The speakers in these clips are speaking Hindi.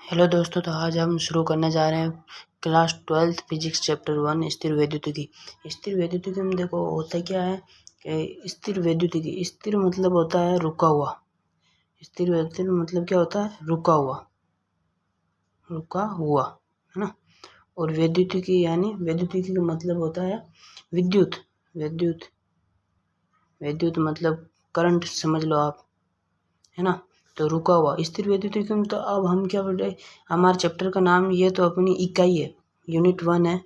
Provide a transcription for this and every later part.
हेलो दोस्तों, तो आज हम शुरू करने जा रहे हैं क्लास 12th फिजिक्स चैप्टर 1 स्थिर वैद्युतिकी। स्थिर वैद्युतिकी में देखो होता क्या है कि स्थिर वैद्युतिकी, स्थिर मतलब होता है रुका हुआ। स्थिर वैद्युतिकी मतलब क्या होता है? रुका हुआ, है ना। और वैद्युतिकी यानी वैद्युतिकी का मतलब होता है विद्युत। वैद्युत मतलब करंट समझ लो आप, है ना। तो रुका हुआ स्थिर वैद्युतिकी में, तो अब हम क्या पढ़ रहे, हमारे चैप्टर का नाम ये तो अपनी इकाई है, यूनिट 1 है।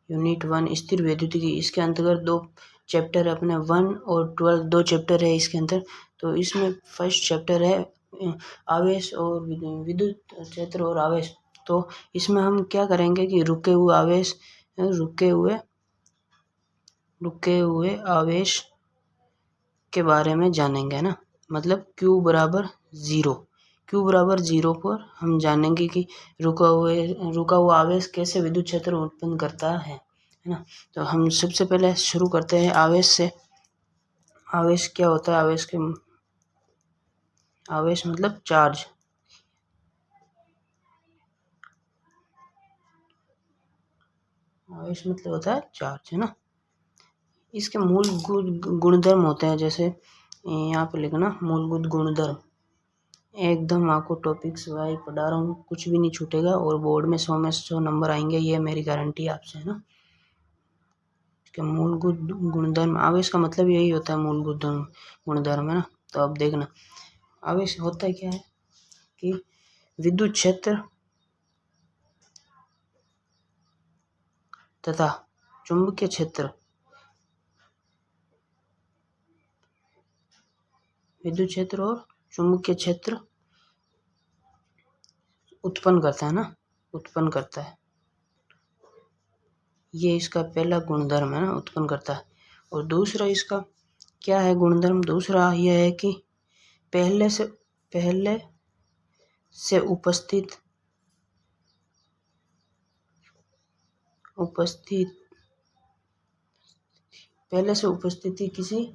यूनिट 1 स्थिर वैद्युतिकी, इसके अंतर्गत दो चैप्टर अपने 1 और 12 दो चैप्टर है इसके अंदर। तो इसमें फर्स्ट चैप्टर है आवेश और विद्युत क्षेत्र और आवेश। तो इसमें हम क्या करेंगे कि रुके हुए आवेश, रुके हुए आवेश के बारे में जानेंगे, है ना। मतलब Q बराबर जीरो पर हम जानेंगे कि रुका हुआ आवेश कैसे विद्युत क्षेत्र उत्पन्न करता है ना। तो हम सबसे पहले शुरू करते हैं आवेश से। आवेश क्या होता है? आवेश मतलब चार्ज। आवेश मतलब होता है चार्ज, है ना। इसके मूल गुणधर्म होते हैं, जैसे यहाँ पे लिखना मूलभूत गुणधर्म। एकदम आपको टॉपिक्स वाइज पढ़ा रहा हूँ, कुछ भी नहीं छूटेगा और बोर्ड में 100 में 100 नंबर आएंगे, ये मेरी गारंटी आपसे, है ना। इसके मूलभूत गुणधर्म, आवेश का मतलब यही होता है मूलभूत गुणधर्म, है ना। तो अब देखना आवेश होता है क्या है कि विद्युत क्षेत्र तथा चुंबकीय क्षेत्र, विद्युत क्षेत्र और चुंबकीय क्षेत्र उत्पन्न करता है ना, उत्पन्न करता है। ये इसका पहला गुणधर्म है ना, उत्पन्न करता है। और दूसरा इसका क्या है गुणधर्म? दूसरा यह है कि पहले से उपस्थिति किसी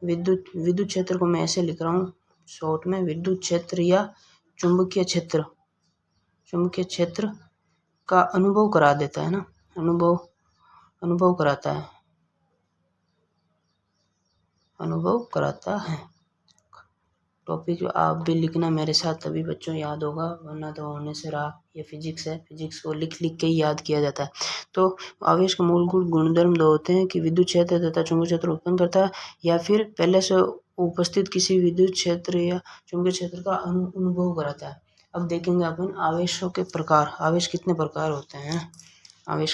विद्युत क्षेत्र को मैं ऐसे लिख रहा हूँ शॉर्ट में, विद्युत क्षेत्र या चुंबकीय क्षेत्र का अनुभव करा देता है ना, अनुभव कराता है। टॉपिक आप भी लिखना मेरे साथ, तभी बच्चों याद होगा, वरना तो होने से रहा। ये फिजिक्स है, फिजिक्स को लिख के ही याद किया जाता है। तो आवेश के मूलभूत गुणधर्म दो होते हैं कि विद्युत क्षेत्र तथा चुंबकीय क्षेत्र उत्पन्न करता है, या फिर पहले से उपस्थित किसी विद्युत क्षेत्र या चुंबकीय क्षेत्र का अनुभव कराता है। अब देखेंगे अपन आवेशों के प्रकार। आवेश कितने प्रकार होते हैं? आवेश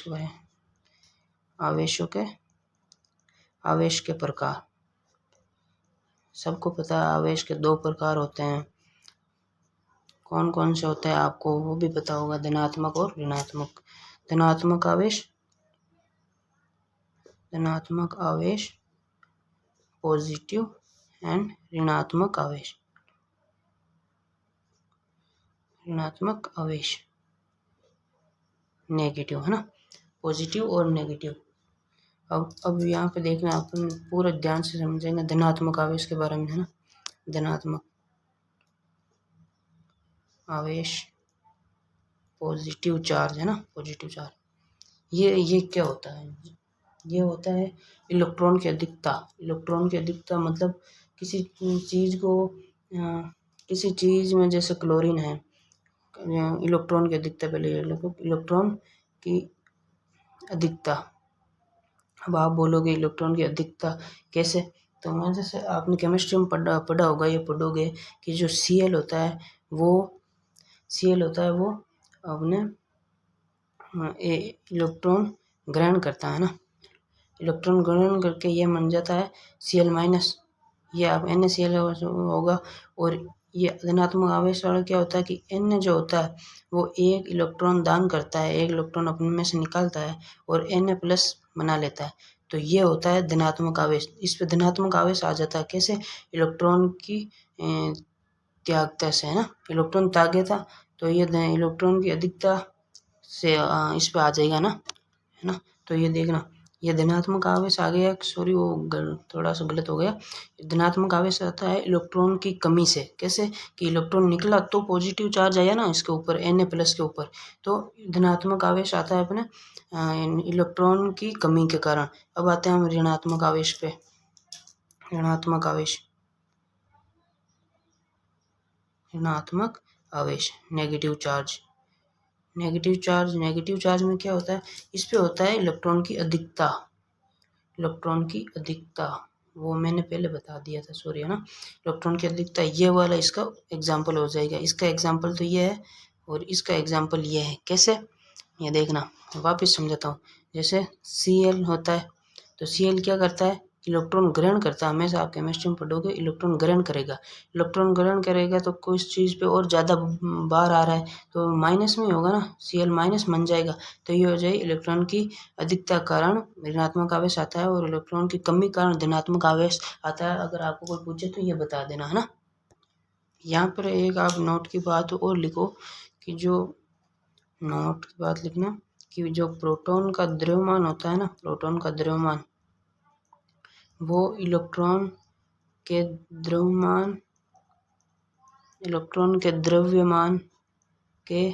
के प्रकार सबको पता है। आवेश के दो प्रकार होते हैं, कौन कौन से होते हैं आपको वो भी पता होगा, धनात्मक और ऋणात्मक। धनात्मक आवेश पॉजिटिव एंड ऋणात्मक आवेश नेगेटिव, है ना। पॉजिटिव और नेगेटिव। अब यहाँ पे देखना, अपन पूरा ध्यान से समझेंगे धनात्मक आवेश के बारे में, है ना। धनात्मक आवेश पॉजिटिव चार्ज, है ना, पॉजिटिव चार्ज। ये क्या होता है? ये होता है इलेक्ट्रॉन की अधिकता मतलब किसी चीज में जैसे क्लोरीन है, इलेक्ट्रॉन की अधिकता, पहले इलेक्ट्रॉन की अधिकता। अब आप बोलोगे इलेक्ट्रॉन की अधिकता कैसे? तो मैं जैसे आपने केमिस्ट्री में पढ़ा होगा, ये पढ़ोगे कि जो Cl होता है वो अपने इलेक्ट्रॉन ग्रहण करता है ना। इलेक्ट्रॉन ग्रहण करके ये बन जाता है Cl-, ये अब NaCl होगा। और ये धनात्मक आवेश वाला क्या होता है कि N जो होता है वो एक इलेक्ट्रॉन दान करता है, एक इलेक्ट्रॉन अपने में से निकालता है और Na+ बना लेता है। तो ये होता है धनात्मक आवेश। इस पे धनात्मक आवेश आ जाता है कैसे? इलेक्ट्रॉन की त्यागता से, है ना। इलेक्ट्रॉन त्यागेगा तो ये इलेक्ट्रॉन की अधिकता से इस पे आ जाएगा ना, है ना। तो ये देखना ये धनात्मक आवेश आ गया, सॉरी वो थोड़ा सा गलत हो गया। धनात्मक आवेश आता है इलेक्ट्रॉन की कमी से। कैसे कि इलेक्ट्रॉन निकला तो पॉजिटिव चार्ज आया ना इसके ऊपर Na+ के ऊपर, तो धनात्मक आवेश आता है अपने इलेक्ट्रॉन की कमी के कारण। अब आते हैं हम ऋणात्मक आवेश पे। ऋणात्मक आवेश, ऋणात्मक आवेश नेगेटिव चार्ज। नेगेटिव चार्ज में क्या होता है, इस पे होता है इलेक्ट्रॉन की अधिकता। इलेक्ट्रॉन की अधिकता वो मैंने पहले बता दिया था, सॉरी, है ना। इलेक्ट्रॉन की अधिकता ये वाला इसका एग्जाम्पल हो जाएगा। इसका एग्जाम्पल तो ये है और इसका एग्जाम्पल ये है। कैसे, ये देखना, वापस समझाता हूँ। जैसे Cl होता है, तो Cl क्या करता है, इलेक्ट्रॉन ग्रहण करता है। हमेशा आप केमिस्ट्री में पढ़ोगे इलेक्ट्रॉन ग्रहण करेगा। इलेक्ट्रॉन ग्रहण करेगा तो कोई चीज़ पे और ज़्यादा बार आ रहा है तो माइनस में ही होगा ना, Cl- बन जाएगा। तो ये हो जाए इलेक्ट्रॉन की अधिकता कारण ऋणात्मक आवेश आता है और इलेक्ट्रॉन की कमी कारण धनात्मक आवेश आता है। अगर आपको कोई पूछे तो ये बता देना, है ना। यहाँ पर एक आप नोट की बात और लिखो कि जो नोट की बात लिखना कि जो प्रोटॉन का द्रव्यमान होता है ना, प्रोटॉन का द्रव्यमान, वो इलेक्ट्रॉन के द्रव्यमान के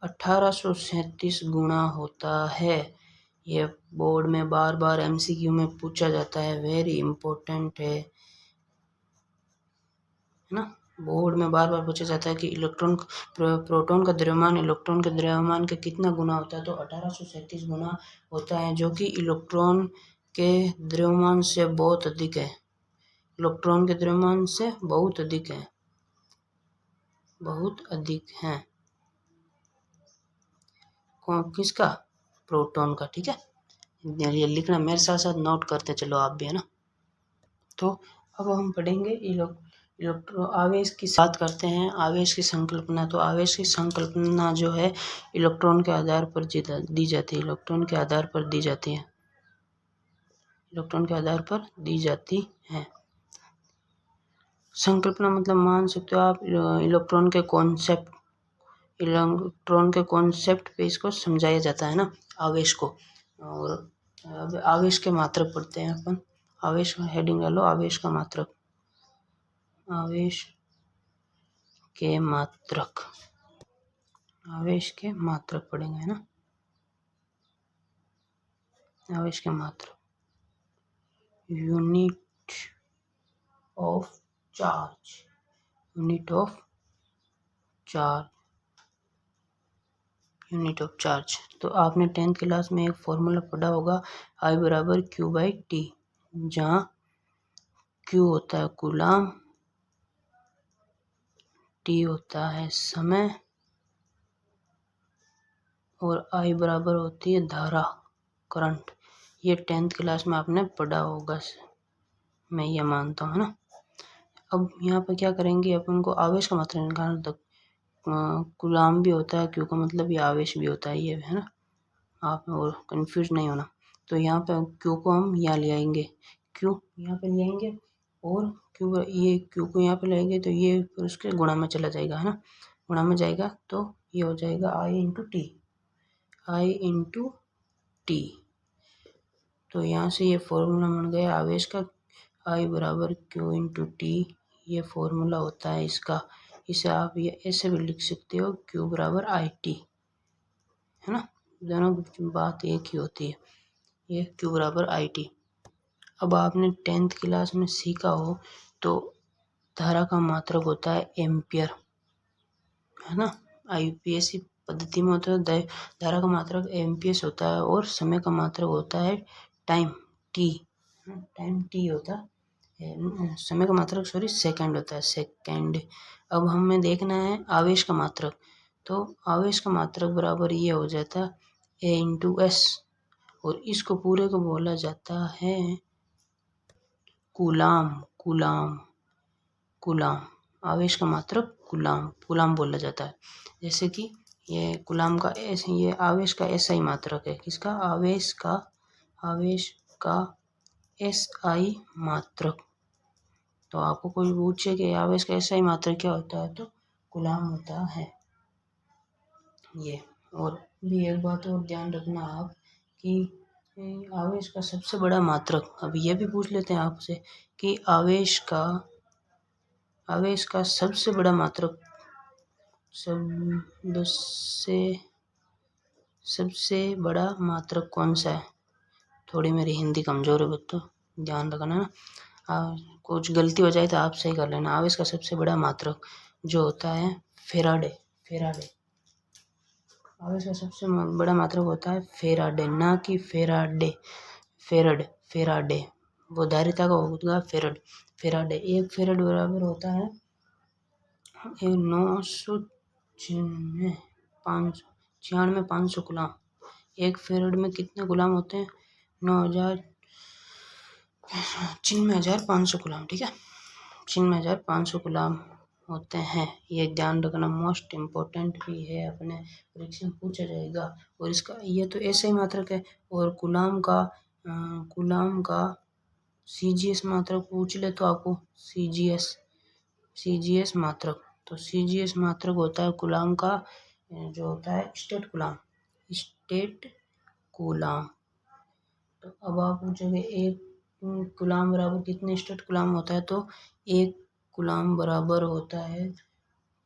1837 गुना होता है। ये बोर्ड में बार बार MCQ में पूछा जाता है, वेरी इंपॉर्टेंट है ना। बोर्ड में बार बार पूछा जाता है कि प्रोटॉन का द्रव्यमान इलेक्ट्रॉन के द्रव्यमान के कितना गुना होता है, तो 1837 गुना होता है, जो कि इलेक्ट्रॉन के द्रव्यमान से बहुत अधिक है। इलेक्ट्रॉन के द्रव्यमान से बहुत अधिक है, बहुत अधिक है। किसका, प्रोटॉन का। ठीक है, ये लिखना, मेरे साथ साथ नोट करते चलो आप भी, है ना। तो अब हम पढ़ेंगे आवेश की बात करते हैं। आवेश की संकल्पना, तो आवेश की संकल्पना जो है इलेक्ट्रॉन के आधार पर दी जाती है। इलेक्ट्रॉन के आधार पर दी जाती है। इलेक्ट्रॉन के आधार पर दी जाती है। संकल्पना मतलब मान सकते हो आप इलेक्ट्रॉन के कॉन्सेप्ट पे इसको समझाया जाता है ना, आवेश को। और अब आवेश के मात्रक पढ़ते हैं अपन। आवेश का हेडिंग डालो, आवेश का मात्रक। आवेश के मात्रक, आवेश के मात्रक पढ़ेंगे, है ना। आवेश के मात्रक, unit of charge, unit of charge, unit of charge. तो आपने 10th क्लास में एक फॉर्मूला पढ़ा होगा, I = Q/T, जहाँ Q होता है कूलाम, T होता है समय और I बराबर होती है धारा, करंट। ये 10th क्लास में आपने पढ़ा होगा, मैं ये मानता हूँ, ना। अब यहाँ पर क्या करेंगे, अपन को आवेश का मात्रक निकालना। तक कूलाम भी होता है, क्यू का मतलब ये आवेश भी होता है, ये, है ना। आप और कंफ्यूज नहीं होना। तो यहाँ पे क्यू को हम यहाँ ले आएंगे, क्यू यहाँ पे ले आएंगे और ये क्यू को यहाँ पे लाएंगे तो ये उसके गुणा में चला जाएगा, है ना। गुणा में जाएगा तो ये हो जाएगा I × तो यहाँ से ये फॉर्मूला बन गया आवेश का, I = Q/T। ये फॉर्मूला होता है इसका। इसे आप ये ऐसे भी लिख सकते हो, Q = IT, है ना। दोनों बात एक ही होती है। ये Q = IT। अब आपने 10th क्लास में सीखा हो तो धारा का मात्रक होता है एम्पियर, है ना। IUPAC पद्धति में होता है धारा का मात्रक एम्पियर्स होता है और समय का मात्रक होता है टाइम T होता है। समय का मात्रक सेकंड होता है, सेकंड। अब हमें देखना है आवेश का मात्रक। तो आवेश का मात्रक बराबर ये हो जाता है A × S और इसको पूरे को बोला जाता है कूलाम। आवेश का मात्रक कूलाम बोला जाता है। जैसे कि ये कूलाम का ये आवेश का SI मात्रक है। किसका, आवेश का SI मात्रक। तो आपको कोई पूछे कि आवेश का SI मात्रक क्या होता है, तो कूलाम होता है ये। और भी एक बात और ध्यान रखना आप कि आवेश का सबसे बड़ा मात्रक। अब ये भी पूछ लेते हैं आपसे कि आवेश का सबसे बड़ा मात्रक, सबसे बड़ा मात्रक कौन सा है। थोड़ी मेरी हिंदी कमज़ोर है बच्चों, ध्यान रखना ना। कुछ गलती हो जाए तो आप सही कर लेना। आवेश का सबसे बड़ा मात्रक जो होता है फेराडे। आवेश का सबसे बड़ा मात्रक होता है फेराडे, ना कि फेराडे। वो धारिता का होगा फेराडे। एक फेराड बराबर होता है 996,500 गुलाम। एक फेराड में कितने गुलाम होते हैं? 96,500 गुलाम। ठीक है, 96,500 गुलाम होते हैं। ये ध्यान रखना, मोस्ट इम्पोर्टेंट भी है, अपने परीक्षा में पूछा जाएगा। और इसका ये तो ऐसे ही मात्रक है। और गुलाम का CGS मात्रक पूछ ले तो आपको CGS मात्रक। तो CGS मात्रक होता है गुलाम का, जो होता है स्टेट गुलाम। तो अब आप पूछोगे एक गुलाम बराबर कितने स्टेट गुलाम होता है, तो एक गुलाम बराबर होता है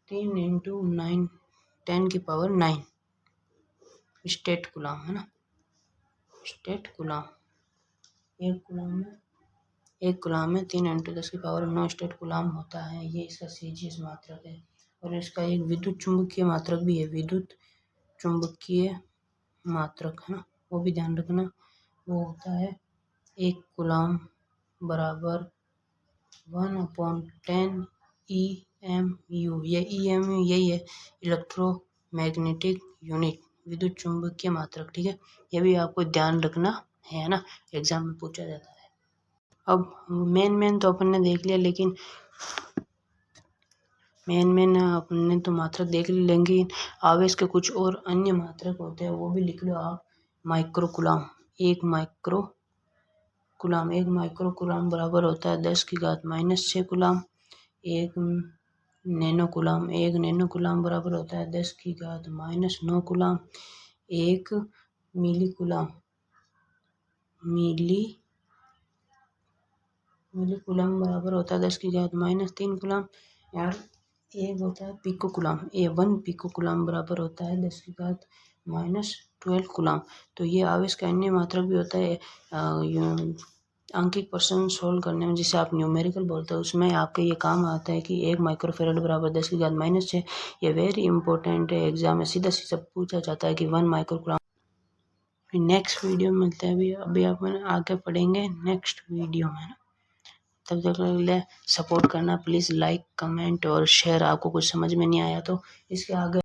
3 × 9 10⁹ स्टेट गुलाम, है ना। स्टेट गुलाम एक गुलाम में 3 × 10⁹ स्टेट गुलाम होता है। ये इसका CGS मात्रक है। और इसका एक विद्युत चुंबकीय मात्रक भी है, विद्युत चुंबकीय मात्रक, है ना, वो भी ध्यान रखना। वो होता है एक गुलाम बराबर 1/10 EMU। ये EMU यही है, इलेक्ट्रोमैग्नेटिक यूनिट, विद्युत चुंबकीय मात्रक। ठीक है, ये भी आपको ध्यान रखना है ना, एग्जाम में पूछा जाता है। अब मेन तो अपन ने देख लिया, लेकिन मेन अपने तो मात्रक देख लेंगे। आवेश के कुछ और अन्य मात्रक होते हैं, वो भी लिख लो आप। माइक्रोकुलाम। एक माइक्रोकुलाम बराबर होता है 10⁻⁻6 कुलाम। एक नैनोकुलाम बराबर होता है 10⁻⁻9 कुलाम। एक मिलीकुलाम बराबर होता है 10⁻³ कुलाम। यार एक होता है पिकोकुलाम। 1 पिकोकुलाम बराबर होता है 10⁻12 कुलाम। तो ये आवेश का अन्य मात्रक भी होता है अंकित प्रश्न सोल्व करने में, जिसे आप न्यूमेरिकल बोलते हैं, उसमें आपके ये काम आता है कि 1 माइक्रोफेराड बराबर 10⁻⁻6। ये वेरी इंपॉर्टेंट है, एग्जाम में सीधा पूछा जाता है कि 1 माइक्रोकुलाम। नेक्स्ट वीडियो में मिलते हैं। अभी अपन आगे पढ़ेंगे नेक्स्ट वीडियो में ना। तब तक के लिए सपोर्ट करना प्लीज़, लाइक कमेंट और शेयर। आपको कुछ समझ में नहीं आया तो इसके आगे